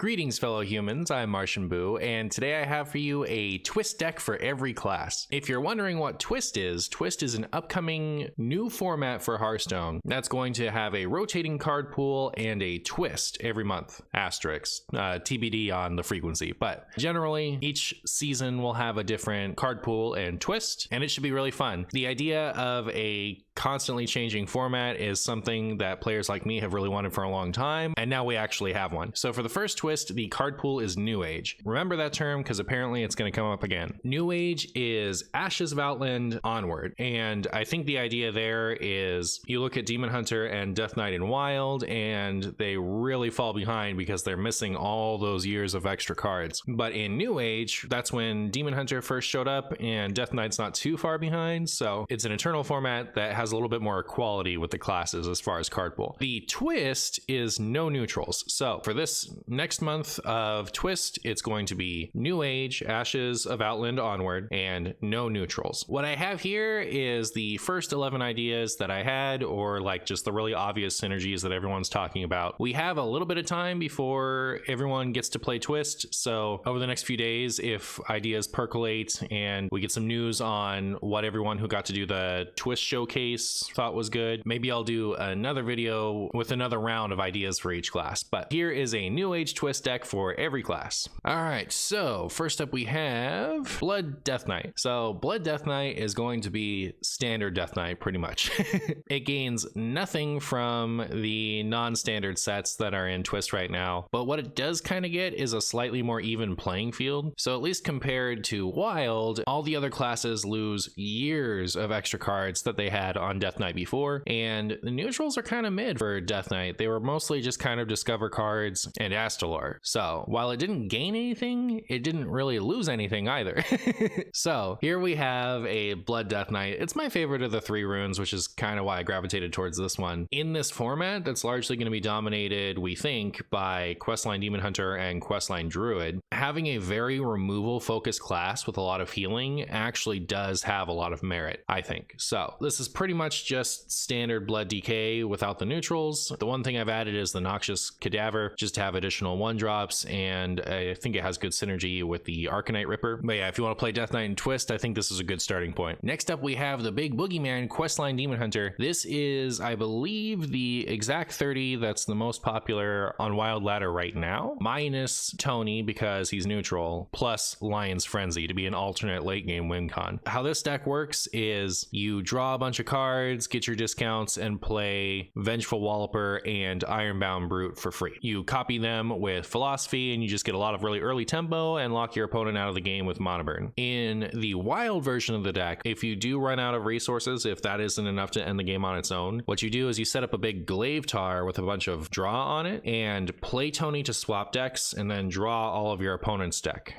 Greetings, fellow humans. I'm MartianBuu, and today I have for you a twist deck for every class. If you're wondering what twist is an upcoming new format for Hearthstone that's going to have a rotating card pool and a twist every month. Asterisk, TBD on the frequency, but generally each season will have a different card pool and twist, and it should be really fun. The idea of a constantly changing format is something that players like me have really wanted for a long time, and now we actually have one. So for the first twist, the card pool is New Age. Remember that term because apparently it's going to come up again. New Age is Ashes of Outland onward, and I think the idea there is you look at Demon Hunter and Death Knight in Wild, and they really fall behind because they're missing all those years of extra cards. But in New Age, that's when Demon Hunter first showed up, and Death Knight's not too far behind, so it's an eternal format that has a little bit more equality with the classes as far as card pool. The twist is no neutrals. So for this next month of twist, it's going to be New Age, Ashes of Outland onward, and no neutrals. What I have here is the first 11 ideas that I had, or like just the really obvious synergies that everyone's talking about. We have a little bit of time before everyone gets to play twist, so over the next few days, if ideas percolate and we get some news on what everyone who got to do the twist showcase thought was good, maybe I'll do another video with another round of ideas for each class. But here is a New Age twist deck for every class. All right, so first up we have Blood Death Knight. So Blood Death Knight is going to be standard Death Knight pretty much. It gains nothing from the non-standard sets that are in twist right now, but what it does kind of get is a slightly more even playing field. So at least compared to Wild, all the other classes lose years of extra cards that they had on Death Knight before, and the neutrals are kind of mid for Death Knight. They were mostly just kind of discover cards and Astalar. So while it didn't gain anything, it didn't really lose anything either. So here we have a Blood Death Knight. It's my favorite of the three runes, which is kind of why I gravitated towards this one. In this format, that's largely going to be dominated, we think, by Questline Demon Hunter and Questline Druid. Having a very removal focused class with a lot of healing actually does have a lot of merit, I think. So this is pretty much just standard Blood DK without the neutrals. The one thing I've added is the Noxious Cadaver, just to have additional 1-drops, and I think it has good synergy with the Arcanite Ripper. But yeah, if you want to play Death Knight and Twist, I think this is a good starting point. Next up, we have the Big Boogeyman Questline Demon Hunter. This is, I believe, the exact 30 that's the most popular on Wild Ladder right now, minus Tony because he's neutral, plus Lion's Frenzy to be an alternate late game win con. How this deck works is you draw a bunch of cards, get your discounts, and play Vengeful Walloper and Ironbound Brute for free. You copy them with Philosophy and you just get a lot of really early tempo and lock your opponent out of the game with Mana Burn. In the Wild version of the deck, if you do run out of resources, if that isn't enough to end the game on its own, what you do is you set up a big Glaive Tar with a bunch of draw on it and play Tony to swap decks and then draw all of your opponent's deck.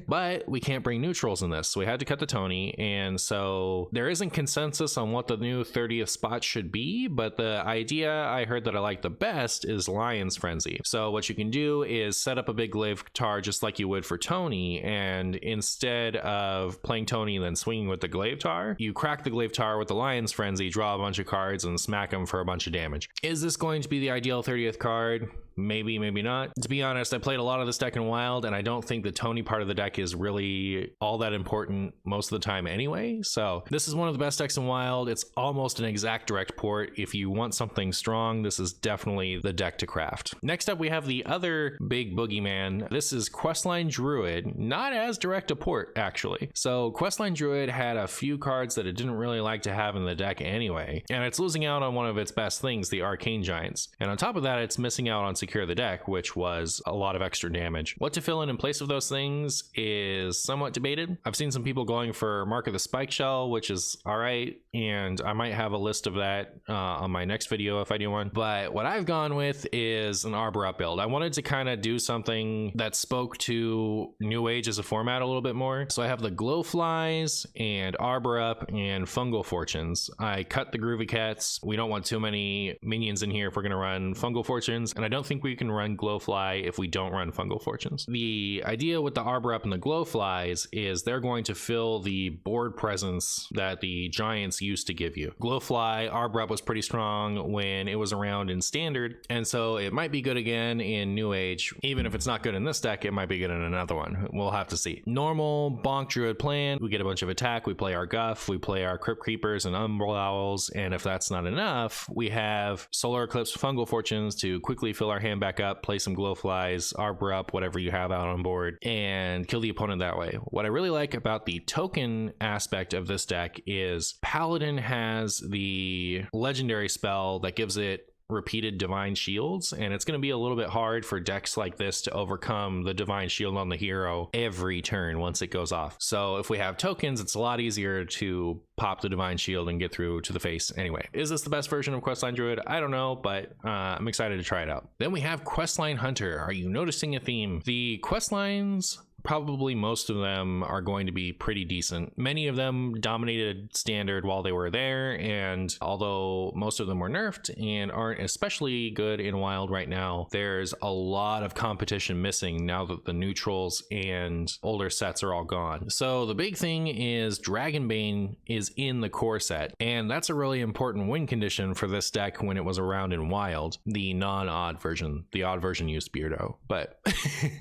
But we can't bring neutrals in this, so we had to cut the Tony, and so there isn't consensus on what the new 30th spot should be, but the idea I heard that I like the best is Lion's Frenzy. So what you can do is set up a big Glaive Tar just like you would for Tony, and instead of playing Tony and then swinging with the Glaive Tar, you crack the Glaive Tar with the Lion's Frenzy, draw a bunch of cards, and smack them for a bunch of damage. Is this going to be the ideal 30th card? Maybe, maybe not. To be honest, I played a lot of this deck in Wild, and I don't think the Tony part of the deck is really all that important most of the time anyway. So this is one of the best decks in Wild. It's almost an exact direct port. If you want something strong, this is definitely the deck to craft. Next up, we have the other Big Boogeyman. This is Questline Druid, not as direct a port, actually. So Questline Druid had a few cards that it didn't really like to have in the deck anyway, and it's losing out on one of its best things, the Arcane Giants. And on top of that, it's missing out on Secure the Deck, which was a lot of extra damage. What to fill in place of those things is somewhat debated. I've seen some people going for Mark of the Spike Shell, which is all right, and I might have a list of that on my next video if I do one. But what I've gone with is an Arbor Up build. I wanted to kind of do something that spoke to New Age as a format a little bit more. So I have the Glowflies and Arbor Up and Fungal Fortunes. I cut the Groovy Cats. We don't want too many minions in here if we're going to run Fungal Fortunes, and I don't think think we can run Glowfly if we don't run Fungal Fortunes. The idea with the Arbor Up and the Glowflies is they're going to fill the board presence that the Giants used to give you. Glowfly, Arbor Up was pretty strong when it was around in Standard, and so it might be good again in New Age. Even if it's not good in this deck, it might be good in another one. We'll have to see. Normal Bonk Druid plan, we get a bunch of attack, we play our Guff, we play our Crypt Creepers and Umbral Owls, and if that's not enough, we have Solar Eclipse, Fungal Fortunes to quickly fill our hand back up, play some Glowflies, Arbor Up, whatever you have out on board, and kill the opponent that way. What I really like about the token aspect of this deck is Paladin has the legendary spell that gives it repeated divine shields, and it's going to be a little bit hard for decks like this to overcome the divine shield on the hero every turn once it goes off. So if we have tokens, it's a lot easier to pop the divine shield and get through to the face anyway. Is this the best version of Questline Druid? I don't know, but I'm excited to try it out. Then we have Questline Hunter. Are you noticing a theme? The questlines, probably most of them are going to be pretty decent. Many of them dominated Standard while they were there, and although most of them were nerfed and aren't especially good in Wild right now, there's a lot of competition missing now that the neutrals and older sets are all gone. So the big thing is Dragonbane is in the core set, and that's a really important win condition for this deck when it was around in Wild. The non-odd version. The odd version used Beardo, but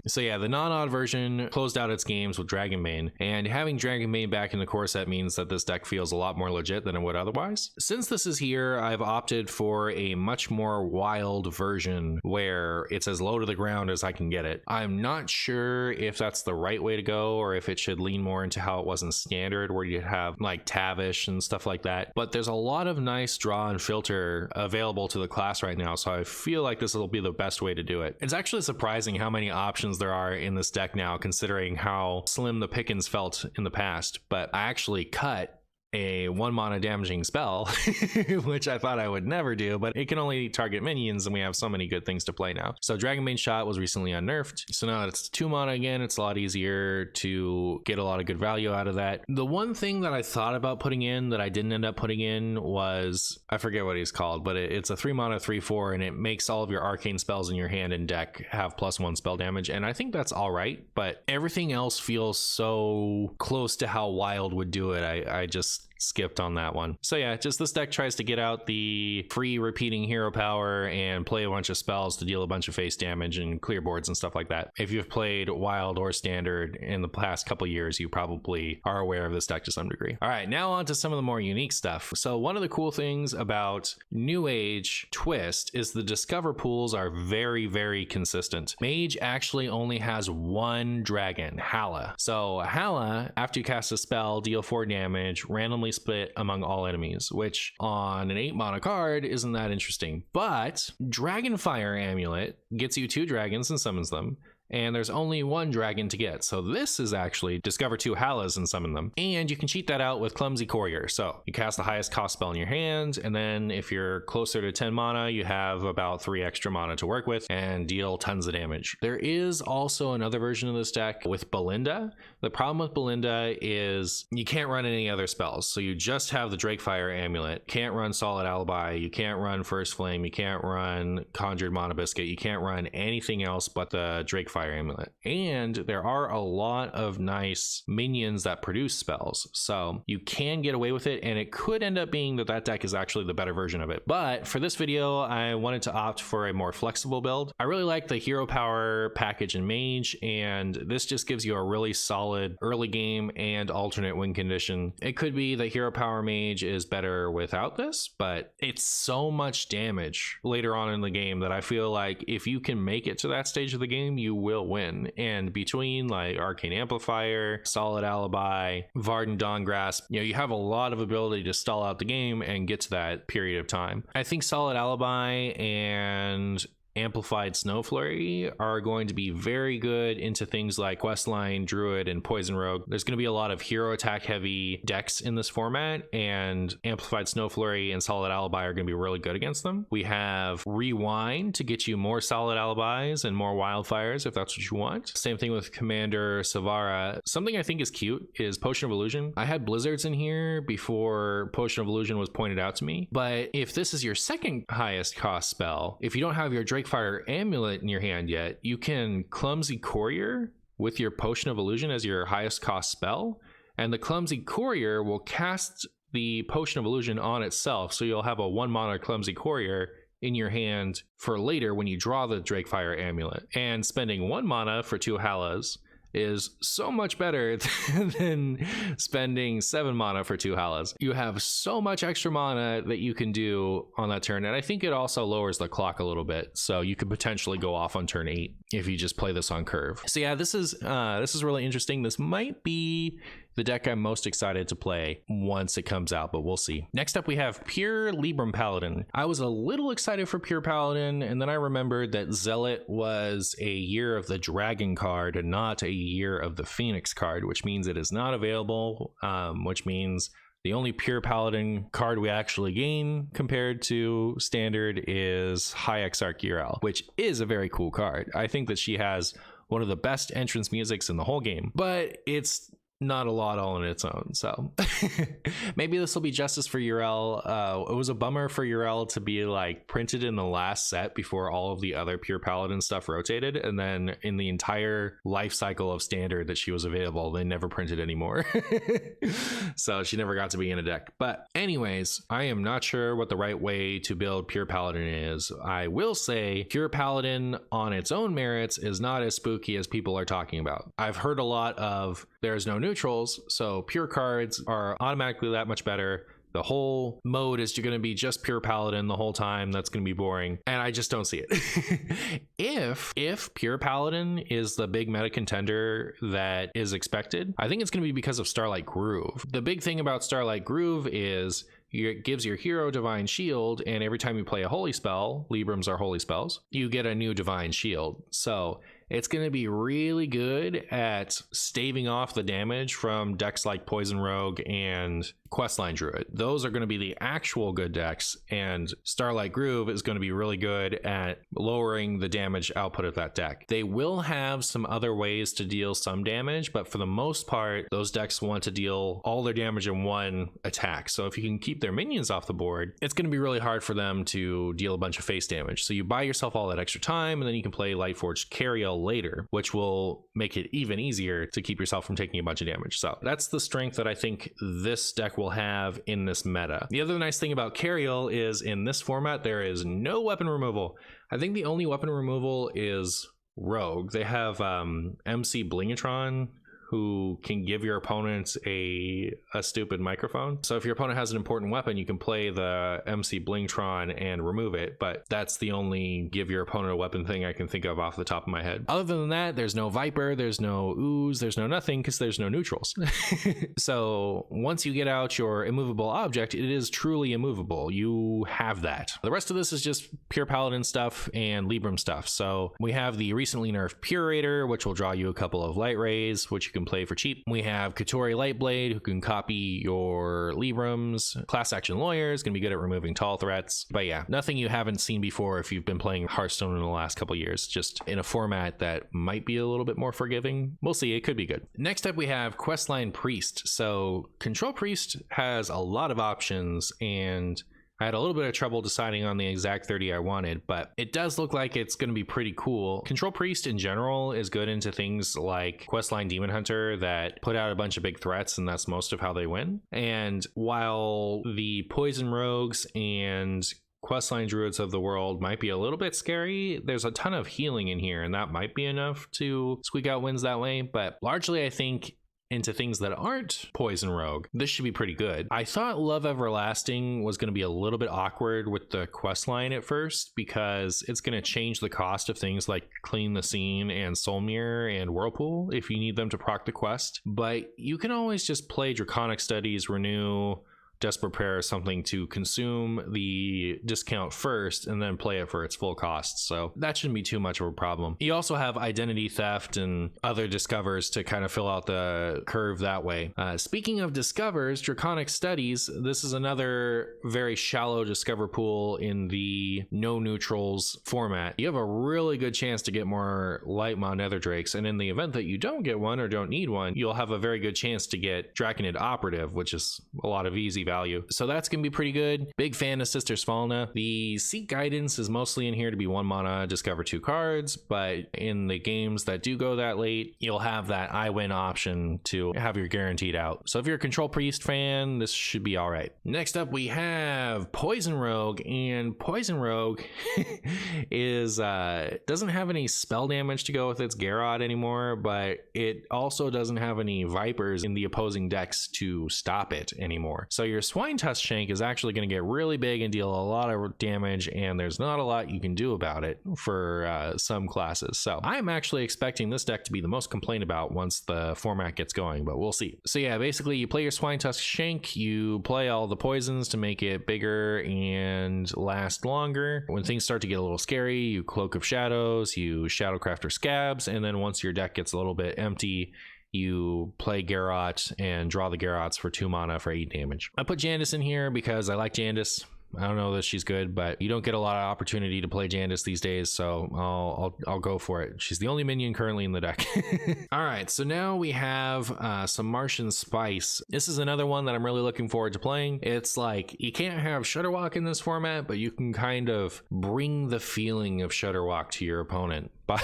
so yeah, the non-odd version closed out its games with Dragonbane, and having Dragonbane back in the core set means that this deck feels a lot more legit than it would otherwise. Since this is here, I've opted for a much more wild version where it's as low to the ground as I can get it. I'm not sure if that's the right way to go, or if it should lean more into how it was in Standard, where you have like Tavish and stuff like that, but there's a lot of nice draw and filter available to the class right now, so I feel like this will be the best way to do it. It's actually surprising how many options there are in this deck now, considering how slim the pickings felt in the past, but I actually cut a 1 mana damaging spell, which I thought I would never do, but it can only target minions, and we have so many good things to play now. So Dragonbane Shot was recently unnerfed, so now that it's 2 mana again, it's a lot easier to get a lot of good value out of that. The one thing that I thought about putting in that I didn't end up putting in was, I forget what he's called, but it's a 3 mana 3/4, and it makes all of your arcane spells in your hand and deck have +1 spell damage, and I think that's all right, but everything else feels so close to how Wild would do it. I just skipped on that one. So yeah, just this deck tries to get out the free repeating hero power and play a bunch of spells to deal a bunch of face damage and clear boards and stuff like that. If you've played Wild or Standard in the past couple years, you probably are aware of this deck to some degree. All right, now on to some of the more unique stuff. So one of the cool things about New Age Twist is the Discover pools are very, very consistent. Mage actually only has 1 dragon, Hala. So Hala, after you cast a spell, deal 4 damage, randomly split among all enemies, which on an 8 mana card isn't that interesting. But Dragonfire Amulet gets you 2 dragons and summons them, and there's only 1 dragon to get. So this is actually discover 2 Halas and summon them. And you can cheat that out with Clumsy Courier. So you cast the highest cost spell in your hand, and then if you're closer to 10 mana, you have about 3 extra mana to work with and deal tons of damage. There is also another version of this deck with Belinda. The problem with Belinda is you can't run any other spells. So you just have the Drakefire Amulet. Can't run Solid Alibi. You can't run First Flame. You can't run Conjured Mana Biscuit. You can't run anything else but the Drakefire Amulet. And there are a lot of nice minions that produce spells, so you can get away with it, and it could end up being that that deck is actually the better version of it. But for this video, I wanted to opt for a more flexible build. I really like the hero power package in Mage, and this just gives you a really solid early game and alternate win condition. It could be that hero power Mage is better without this, but it's so much damage later on in the game that I feel like if you can make it to that stage of the game, you will win. And between like Arcane Amplifier, Solid Alibi, Varden Dawngrasp, you have a lot of ability to stall out the game and get to that period of time. I think Solid Alibi and Amplified Snow Flurry are going to be very good into things like Questline, Druid, and Poison Rogue. There's going to be a lot of hero attack heavy decks in this format, and Amplified Snow Flurry and Solid Alibi are going to be really good against them. We have Rewind to get you more Solid Alibis and more Wildfires if that's what you want. Same thing with Commander Savara. Something I think is cute is Potion of Illusion. I had Blizzards in here before Potion of Illusion was pointed out to me, but if this is your second highest cost spell, if you don't have your Drake Drakefire Amulet in your hand yet, you can Clumsy Courier with your Potion of Illusion as your highest cost spell, and the Clumsy Courier will cast the Potion of Illusion on itself, so you'll have a 1 mana Clumsy Courier in your hand for later when you draw the Drakefire Amulet. And spending 1 mana for 2 Halas is so much better than spending 7 mana for 2 Halas. You have so much extra mana that you can do on that turn, and I think it also lowers the clock a little bit, so you could potentially go off on turn 8 if you just play this on curve. So yeah, this is really interesting. This might be the deck I'm most excited to play once it comes out, but we'll see. Next up, we have Pure Libram Paladin. I was a little excited for Pure Paladin, and then I remembered that Zealot was a Year of the Dragon card and not a Year of the Phoenix card, which means it is not available, which means the only Pure Paladin card we actually gain compared to Standard is High Exarch Yrel, which is a very cool card. I think that she has one of the best entrance musics in the whole game, but it's not a lot all on its own, so maybe this will be justice for Yrel. It was a bummer for Yrel to be like printed in the last set before all of the other Pure Paladin stuff rotated, and then in the entire life cycle of Standard that she was available, they never printed anymore. So she never got to be in a deck. But anyways, I am not sure what the right way to build Pure Paladin is. I will say Pure Paladin on its own merits is not as spooky as people are talking about. I've heard a lot of there's no neutrals, so pure cards are automatically that much better. The whole mode is going to be just Pure Paladin the whole time. That's going to be boring, and I just don't see it. If Pure Paladin is the big meta contender that is expected, I think it's going to be because of Starlight Groove. The big thing about Starlight Groove is it gives your hero Divine Shield, and every time you play a holy spell, Librams are holy spells, you get a new Divine Shield. So it's going to be really good at staving off the damage from decks like Poison Rogue and Questline Druid. Those are going to be the actual good decks, and Starlight Groove is going to be really good at lowering the damage output of that deck. They will have some other ways to deal some damage, but for the most part, those decks want to deal all their damage in one attack. So if you can keep their minions off the board, it's going to be really hard for them to deal a bunch of face damage. So you buy yourself all that extra time, and then you can play Lightforged Cariel later, which will make it even easier to keep yourself from taking a bunch of damage. So that's the strength that I think this deck will have in this meta. The other nice thing about Cariel is in this format, there is no weapon removal. I think the only weapon removal is Rogue. They have MC Blingatron, who can give your opponent a stupid microphone. So if your opponent has an important weapon, you can play the MC Blingtron and remove it, but that's the only give your opponent a weapon thing I can think of off the top of my head. Other than that, there's no Viper, there's no Ooze, there's no nothing, because there's no neutrals. So once you get out your immovable object, it is truly immovable. You have that. The rest of this is just Pure Paladin stuff and Libram stuff. So we have the recently nerfed Purator, which will draw you a couple of Light Rays, which you can play for cheap. We have Katori Lightblade, who can copy your Librams. Class Action Lawyer is going to be good at removing tall threats. But yeah, nothing you haven't seen before if you've been playing Hearthstone in the last couple years, just in a format that might be a little bit more forgiving. We'll see, it could be good. Next up, we have Questline Priest. So Control Priest has a lot of options, and I had a little bit of trouble deciding on the exact 30 I wanted, but it does look like it's going to be pretty cool. Control Priest in general is good into things like Questline Demon Hunter that put out a bunch of big threats, and that's most of how they win. And while the Poison Rogues and Questline Druids of the world might be a little bit scary, there's a ton of healing in here, and that might be enough to squeak out wins that way. But largely, I think into things that aren't Poison Rogue, this should be pretty good. I thought Love Everlasting was going to be a little bit awkward with the quest line at first, because it's going to change the cost of things like Clean the Scene and Soul Mirror and Whirlpool if you need them to proc the quest. But you can always just play Draconic Studies, Renew, Desperate Prayer, or something to consume the discount first and then play it for its full cost. So that shouldn't be too much of a problem. You also have Identity Theft and other discovers to kind of fill out the curve that way. Speaking of discovers, Draconic Studies, this is another very shallow discover pool in the no neutrals format. You have a really good chance to get more Lightmaw Nether Drakes, and in the event that you don't get one or don't need one, you'll have a very good chance to get Draconid Operative, which is a lot of easy CMC value. So that's gonna be pretty good. Big fan of Sister Svalna. The Seek Guidance is mostly in here to be 1 mana, discover 2 cards, but in the games that do go that late, you'll have that I win option to have your guaranteed out. So if you're a Control Priest fan, this should be all right. Next up, we have Poison Rogue, and Poison Rogue is doesn't have any spell damage to go with its Garrod anymore, but it also doesn't have any Vipers in the opposing decks to stop it anymore. So your Swine Tusk Shank is actually going to get really big and deal a lot of damage, and there's not a lot you can do about it for some classes. So I'm actually expecting this deck to be the most complained about once the format gets going, but we'll see. So yeah, basically you play your Swine Tusk Shank, you play all the poisons to make it bigger and last longer. When things start to get a little scary, you Cloak of Shadows, you Shadowcrafter Scabs, and then once your deck gets a little bit empty, you play Garrot and draw the Garrots for 2 mana for 8 damage. I put Jandice in here because I like Jandice. I don't know that she's good, but you don't get a lot of opportunity to play Jandice these days, so I'll go for it. She's the only minion currently in the deck. All right, so now we have some Martian Spice. This is another one that I'm really looking forward to playing. It's like, you can't have Shudderwock in this format, but you can kind of bring the feeling of Shudderwock to your opponent by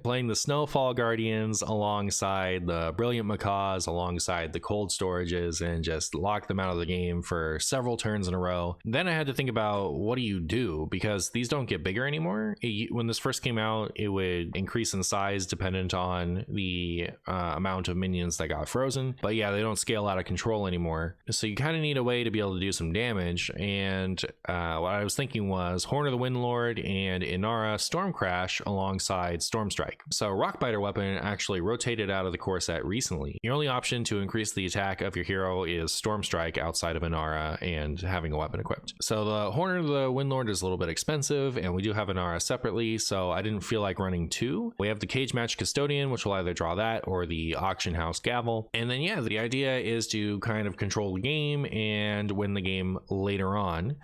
playing the Snowfall Guardians alongside the Brilliant Macaws, alongside the Cold Storages, and just lock them out of the game for several turns in a row. Then I had to think about, what do you do? Because these don't get bigger anymore. When this first came out, it would increase in size dependent on the amount of minions that got frozen. But yeah, they don't scale out of control anymore. So you kind of need a way to be able to do some damage. And what I was thinking was Horn of the Windlord and Inara Stormcrash alongside Stormstrike. So Rockbiter weapon actually rotated out of the core set recently. Your only option to increase the attack of your hero is Stormstrike outside of Inara and having a weapon equipped. So the Horn of the Windlord is a little bit expensive, and we do have Inara separately, so I didn't feel like running 2. We have the Cage Match Custodian, which will either draw that or the Auction House Gavel. And then yeah, the idea is to kind of control the game and win the game later on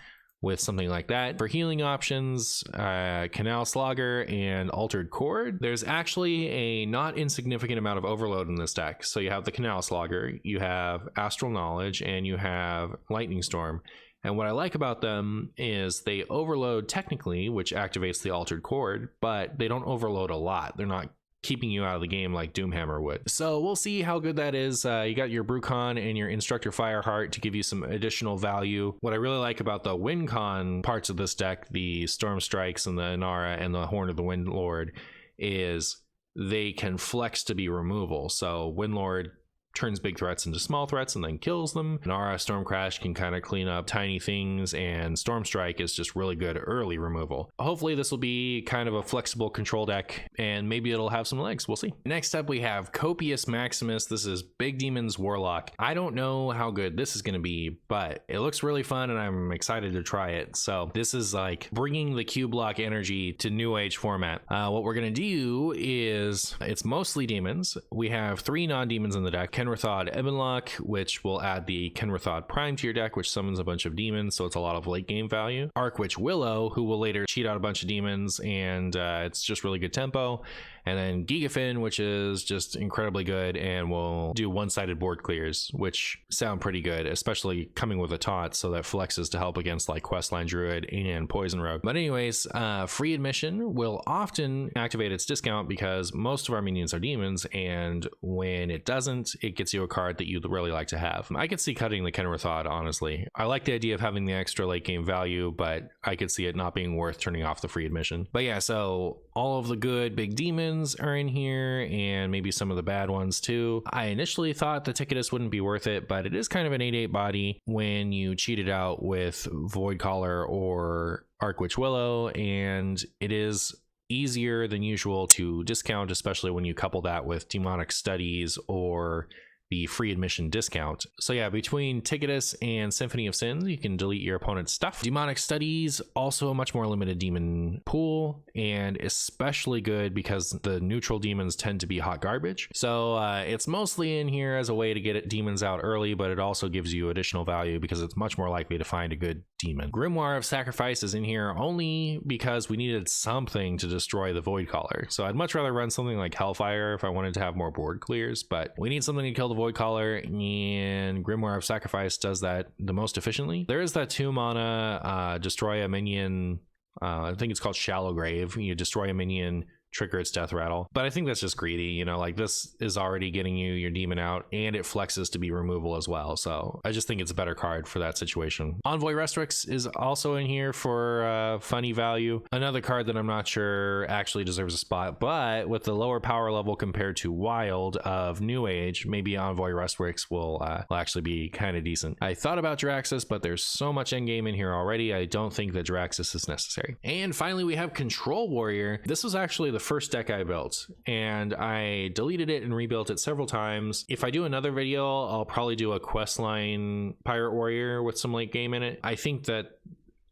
with something like that. For healing options, Canal Slogger and Altered Chord. There's actually a not insignificant amount of overload in this deck. So you have the Canal Slogger, you have Astral Knowledge, and you have Lightning Storm. And what I like about them is they overload technically, which activates the Altered Chord, but they don't overload a lot. They're not keeping you out of the game like Doomhammer would. So we'll see how good that is. You got your Brucon and your Instructor Fireheart to give you some additional value. What I really like about the WinCon parts of this deck, the Storm Strikes and the Inara and the Horn of the Windlord, is they can flex to be removal. So Windlord turns big threats into small threats and then kills them. Inara Stormcrash can kind of clean up tiny things, and Stormstrike is just really good early removal. Hopefully this will be kind of a flexible control deck, and maybe it'll have some legs. We'll see. Next up, we have Copious Maximus. This is Big Demons Warlock. I don't know how good this is going to be, but it looks really fun, and I'm excited to try it. So this is like bringing the Q block energy to New Age format. What we're going to do is, it's mostly demons. We have 3 non-demons in the deck. Kenrathod Ebonlock, which will add the Kenrathod Prime to your deck, which summons a bunch of demons, so it's a lot of late game value. Arcwitch Willow, who will later cheat out a bunch of demons, and it's just really good tempo. And then Gigafin, which is just incredibly good and will do one-sided board clears, which sound pretty good, especially coming with a taunt, so that flexes to help against like Questline Druid and Poison Rogue. But anyways, free admission will often activate its discount because most of our minions are demons, and when it doesn't, it gets you a card that you'd really like to have. I could see cutting the Kenrathod, honestly. I like the idea of having the extra late game value, but I could see it not being worth turning off the free admission. But yeah, so all of the good big demons are in here, and maybe some of the bad ones too. I initially thought the Ticketus wouldn't be worth it, but it is kind of an 8/8 body when you cheat it out with Voidcaller or Arcwitch Willow, and it is easier than usual to discount, especially when you couple that with Demonic Studies or the free admission discount. So yeah, between Ticketus and Symphony of Sins, you can delete your opponent's stuff. Demonic Studies, also a much more limited demon pool, and especially good because the neutral demons tend to be hot garbage. So it's mostly in here as a way to get demons out early, but it also gives you additional value because it's much more likely to find a good demon. Grimoire of Sacrifice is in here only because we needed something to destroy the Voidcaller. So I'd much rather run something like Hellfire if I wanted to have more board clears, but we need something to kill the the Void Caller, and Grimoire of Sacrifice does that the most efficiently. There is that 2 mana destroy a minion, I think it's called Shallow Grave. You destroy a minion, trigger its death rattle, but I think that's just greedy. You know, like, this is already getting you your demon out, and it flexes to be removal as well, so I just think it's a better card for that situation. Envoy Restrix is also in here for funny value, another card that I'm not sure actually deserves a spot, but with the lower power level compared to Wild of New Age, maybe Envoy Restrix will actually be kind of decent. I thought about Jiraxxus, but there's so much endgame in here already, I don't think that Jiraxxus is necessary. And finally, we have Control Warrior. This was actually the first deck I built, and I deleted it and rebuilt it several times. If I do another video, I'll probably do a questline Pirate Warrior with some late game in it. I think that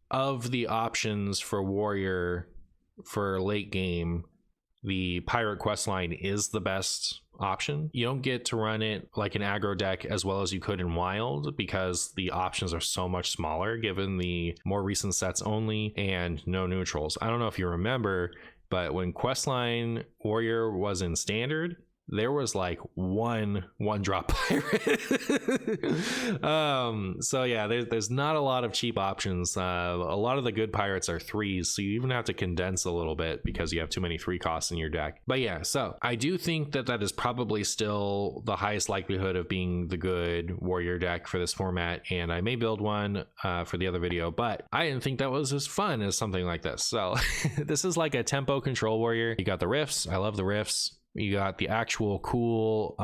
of the options for Warrior for late game, the Pirate questline is the best option. You don't get to run it like an aggro deck as well as you could in Wild, because the options are so much smaller given the more recent sets only and no neutrals. I don't know if you remember, but when Questline Warrior was in Standard, there was like one drop pirate. So yeah, there's not a lot of cheap options. A lot of the good pirates are 3s, so you even have to condense a little bit because you have too many 3 costs in your deck. But yeah, so I do think that that is probably still the highest likelihood of being the good warrior deck for this format, and I may build one for the other video, but I didn't think that was as fun as something like this. So this is like a tempo control warrior. You got the rifts. I love the rifts. You got the actual cool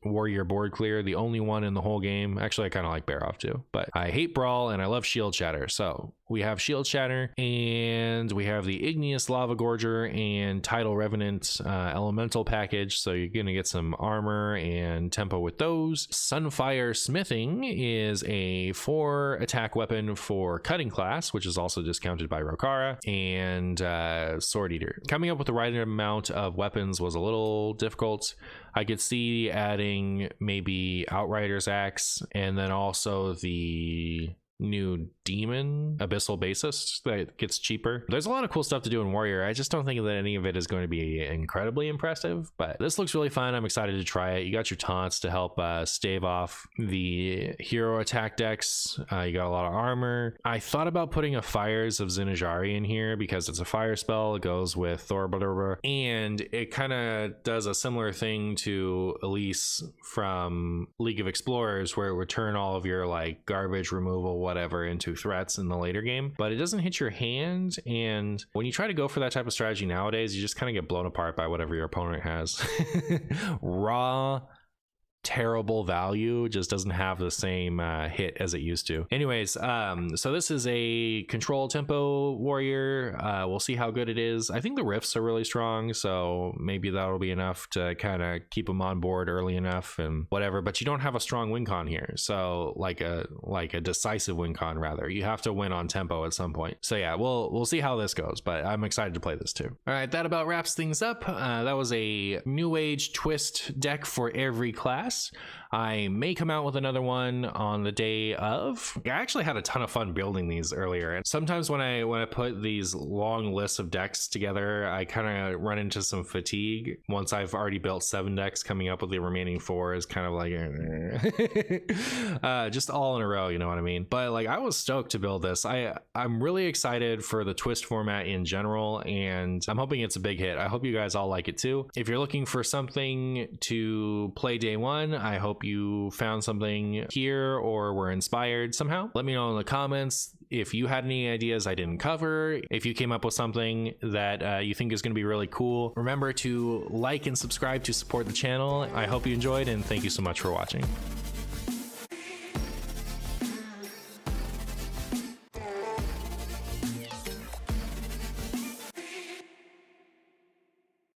warrior board clear, the only one in the whole game. Actually, I kind of like Bear Off too, but I hate Brawl and I love Shield Shatter. So we have Shield Shatter, and we have the Igneous Lava Gorger and Tidal Revenant elemental package, so you're gonna get some armor and tempo with those. Sunfire Smithing is a 4 attack weapon for cutting class, which is also discounted by Rokara, and Sword Eater. Coming up with the right amount of weapons was a little difficult. I could see adding maybe Outrider's Axe, and then also the new demon abyssal bassist that gets cheaper. There's a lot of cool stuff to do in warrior. I just don't think that any of it is going to be incredibly impressive, but this looks really fun. I'm excited to try it. You got your taunts to help stave off the hero attack decks. You got a lot of armor. I thought about putting a Fires of Zinajari in here because it's a fire spell. It goes with Thor, and it kind of does a similar thing to Elise from League of Explorers, where it would turn all of your like garbage removal whatever into threats in the later game, but it doesn't hit your hand. And when you try to go for that type of strategy nowadays, you just kind of get blown apart by whatever your opponent has. Raw terrible value just doesn't have the same hit as it used to. Anyways, so this is a control tempo warrior. We'll see how good it is. I think the rifts are really strong, so maybe that'll be enough to kind of keep them on board early enough and whatever, but you don't have a strong win con here, so like a decisive win con rather. You have to win on tempo at some point. So yeah, we'll see how this goes, but I'm excited to play this too. All right, that about wraps things up. That was a new age twist deck for every class. I may come out with another one on the day of. I actually had a ton of fun building these earlier, and sometimes when I put these long lists of decks together, I kind of run into some fatigue. Once I've already built 7 decks, coming up with the remaining 4 is kind of like just all in a row, you know what I mean? But like, I was stoked to build this. I'm really excited for the twist format in general, and I'm hoping it's a big hit. I hope you guys all like it too. If you're looking for something to play day one, I hope you found something here or were inspired somehow. Let me know in the comments if you had any ideas I didn't cover, if you came up with something that you think is going to be really cool. Remember to like and subscribe to support the channel. I hope you enjoyed, and thank you so much for watching.